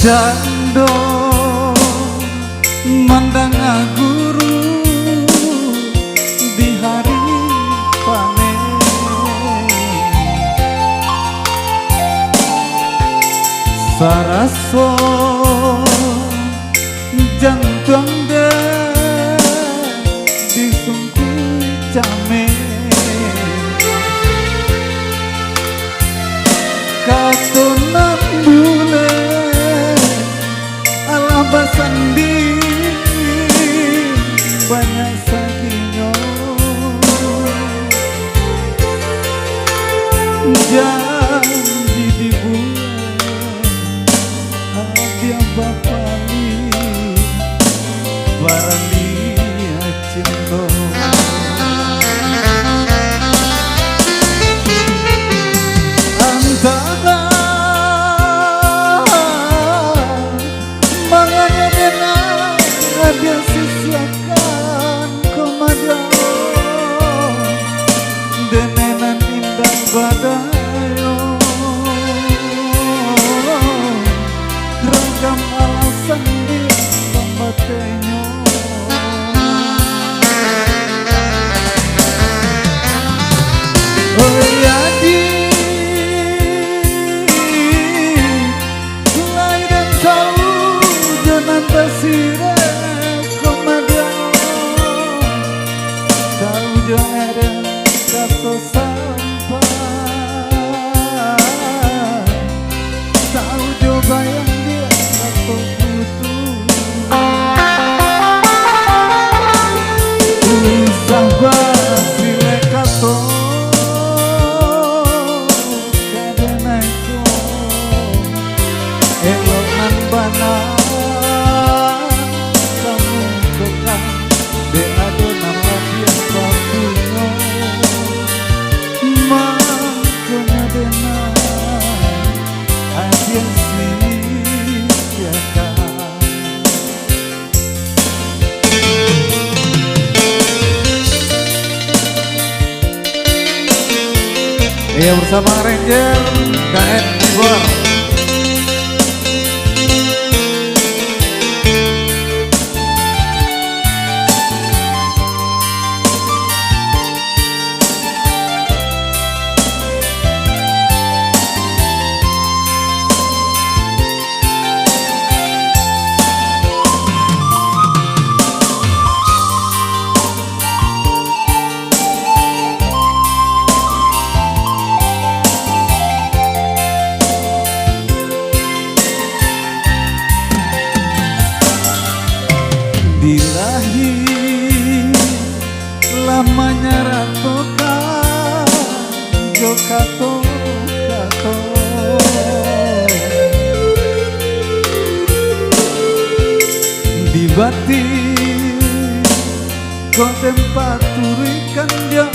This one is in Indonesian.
Jando mandang guru di hari panen, saraso jantung deh disungkui jame, katunan bule basandi banyak sakinyo janji dibuat hadiah bapali barang dia cinta antara dia sisiakan komada denenan indah badayo ragam alasan di pembatenyo oh ya di lain dan tahu jangan tersirah ada kata sampah tahu coba yang dia kata butuh sahabat sile kato kadenaiko elok nan bana kamu kokang de ado nama dia Iya bersama Ranger KN Bogor. Dilahir lamanya ratoka jokato kato di batin kau tempat turikan dia